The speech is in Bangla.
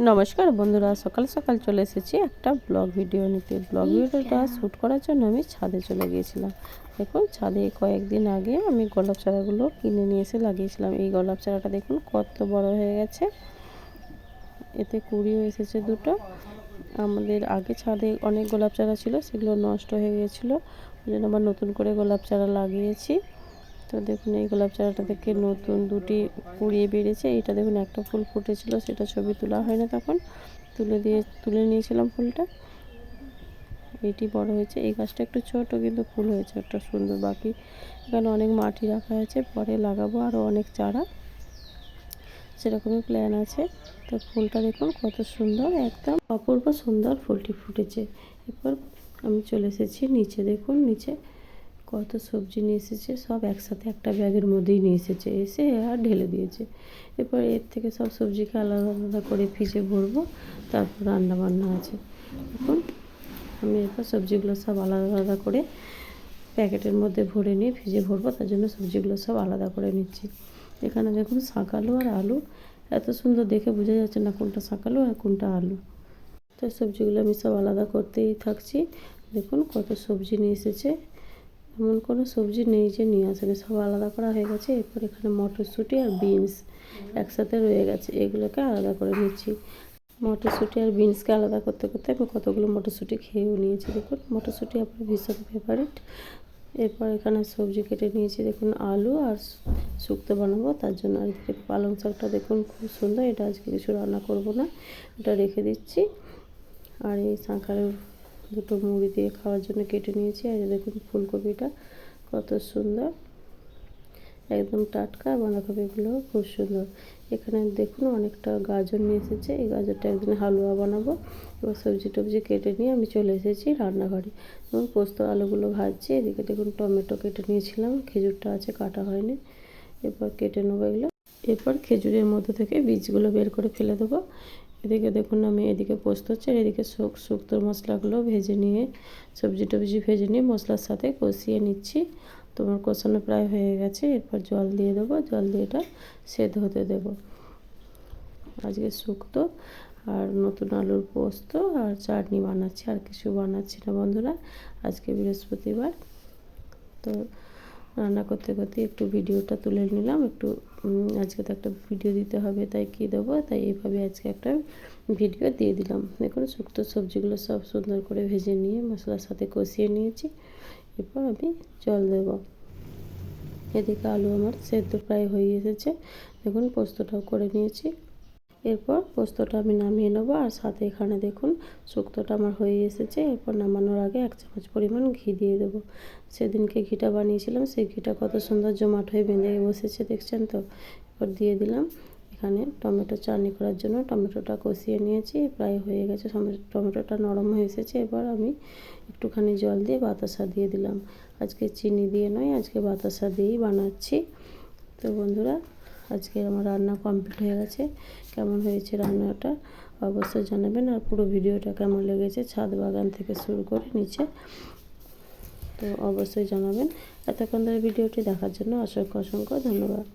নমস্কার বন্ধুরা, সকাল সকাল চলে এসেছি একটা ব্লগ ভিডিও নিতে। ব্লগ ভিডিওটা শ্যুট করার জন্য আমি ছাদে চলে গিয়েছিলাম। দেখুন, ছাদে কয়েকদিন আগে আমি গোলাপ চারাগুলো কিনে নিয়ে এসে লাগিয়েছিলাম। এই গোলাপ চারাটা দেখুন কত বড় হয়ে গেছে, এতে কুঁড়িও এসেছে দুটো। আমাদের আগে ছাদে অনেক গোলাপ চারা ছিল, সেগুলো নষ্ট হয়ে গিয়েছিলো, ওই জন্য আবার নতুন করে গোলাপ চারা লাগিয়েছি। তো দেখুন, এই গোলাপ চারাটা থেকে নতুন দুটি কুড়িয়ে বেরিয়েছে। এটা দেখুন, একটা ফুল ফুটেছিল, সেটা ছবি তোলা হয় না, তখন তুলে নিয়েছিলাম ফুলটা। এটি বড় হয়েছে। এই গাছটা একটু ছোট, কিন্তু ফুল হয়েছে একটা সুন্দর। বাকি এখানে অনেক মাটি রাখা হয়েছে, পরে লাগাবো আরও অনেক চারা, সেরকমই প্ল্যান আছে। তো ফুলটা দেখুন কত সুন্দর, একদম অপূর্ব সুন্দর ফুলটি ফুটেছে। এরপর আমি চলে এসেছি নিচে। দেখুন নিচে কত সবজি নিয়ে এসেছে, সব একসাথে একটা ব্যাগের মধ্যেই নিয়ে এসেছে, এসে আর ঢেলে দিয়েছে। এরপর এর থেকে সব সবজিকে আলাদা আলাদা করে ফ্রিজে ভরবো, তারপর রান্না বান্না আছে। দেখুন, আমি এরপর সবজিগুলো সব আলাদা আলাদা করে প্যাকেটের মধ্যে ভরে নিয়ে ফ্রিজে ভরবো, তার জন্য সবজিগুলো সব আলাদা করে নিচ্ছি। এখানে দেখুন শাক আলু আর আলু, এত সুন্দর দেখে বোঝা যাচ্ছে না কোনটা শাক আলু আর কোনটা আলু। তো সবজিগুলো আমি সব আলাদা করতেই থাকছি। দেখুন কত সবজি নিয়ে এসেছে, এমন কোনো সবজি নেই যে নিয়ে আসেনি, সব আলাদা করা হয়ে গেছে। এরপর এখানে মটরশুঁটি আর বিনস একসাথে রয়ে গেছে, এগুলোকে আলাদা করে নিচ্ছি। মটরশুঁটি আর বিনসকে আলাদা করতে করতে আমি কতগুলো মটরশুঁটি খেয়েও নিয়েছি। দেখুন, মটরশুঁটি আমার ভীষণ ফেভারিট। এরপর এখানে সবজি কেটে নিয়েছি, দেখুন আলু আর শুক্তো বানাবো, তার জন্য। আর এদিকে পালং শাকটা দেখুন খুব সুন্দর, এটা আজকে কিছু রান্না করব না, এটা রেখে দিচ্ছি। আর এই শাঁখার দুটো মুড়ি দিয়ে খাওয়ার জন্য কেটে নিয়েছি। আর দেখুন ফুলকপিটা কত সুন্দর, একদম টাটকা। বাঁধাকপিগুলো খুব সুন্দর। এখানে দেখুন অনেকটা গাজর নিয়ে এসেছে, এই গাজরটা একদিন হালুয়া বানাবো। এবার সবজি টবজি কেটে নিয়ে আমি চলে এসেছি রান্নাঘরে। এবং পোস্ত আলুগুলো ভাজছি। এদিকে দেখুন টমেটো কেটে নিয়েছিলাম, খেজুরটা আছে কাটা হয়নি, এরপর কেটে নেবো এগুলো। এরপর খেজুরের মধ্যে থেকে বীজগুলো বের করে ফেলে দেবো। এদিকে দেখুন আমি এদিকে পোস্ত হচ্ছে, আর এদিকে শুক্তোর মশলাগুলো ভেজে নিয়ে, সবজি টবজি ভেজে নিয়ে মশলার সাথে কষিয়ে নিচ্ছি। তোমার কষানো প্রায় হয়ে গেছে। এরপর জল দিয়ে দেবো, জল দিয়ে এটা সেদ্ধ হতে দেবো। আজকে শুক্তো আর নতুন আলুর পোস্ত আর চাটনি বানাচ্ছি, আর কিছু বানাচ্ছি না বন্ধুরা। আজকে বৃহস্পতিবার, তো রান্না করতে করতে একটু ভিডিওটা তুলে নিলাম। আজকে তো একটা ভিডিও দিতে হবে, তাই কী দেবো, তাই এইভাবে আজকে একটা ভিডিও দিয়ে দিলাম। দেখুন শুক্তো সবজিগুলো সব সুন্দর করে ভেজে নিয়ে মশলার সাথে কষিয়ে নিয়েছি। এরপর আমি জল দেবো। এদিকে আলু আমার সেদ্ধ প্রায় হয়ে এসেছে। দেখুন পোস্তটাও করে নিয়েছি। এরপর পোস্তটা আমি নামিয়ে নেবো, আর সাথে এখানে দেখুন শুক্তোটা আমার হয়ে এসেছে। এরপর নামানোর আগে 1 চামচ পরিমাণ ঘি দিয়ে দেবো। সেদিনকে ঘিটা বানিয়েছিলাম, সেই ঘিটা কত সুন্দর জমাট হয়ে বেঁধে বসেছে, দেখছেন তো। এরপর দিয়ে দিলাম এখানে টমেটো চাটনি করার জন্য, টমেটোটা কষিয়ে নিয়েছি, প্রায় হয়ে গেছে, টমেটোটা নরম হয়ে এসেছে। এবার আমি একটুখানি জল দিয়ে বাতাসা দিয়ে দিলাম। আজকে চিনি দিয়ে নয়, আজকে বাতাসা দিয়েই বানাচ্ছি। তো বন্ধুরা, আজকে আমার রান্না কমপ্লিট হয়ে গেছে। কেমন হয়েছে রান্নাটা অবশ্যই জানাবেন, আর পুরো ভিডিওটা কেমন লেগেছে ছাদ বাগান থেকে শুরু করে নিচে, তো অবশ্যই জানাবেন। এতক্ষণ ধরে ভিডিওটি দেখার জন্য অসংখ্য অসংখ্য ধন্যবাদ।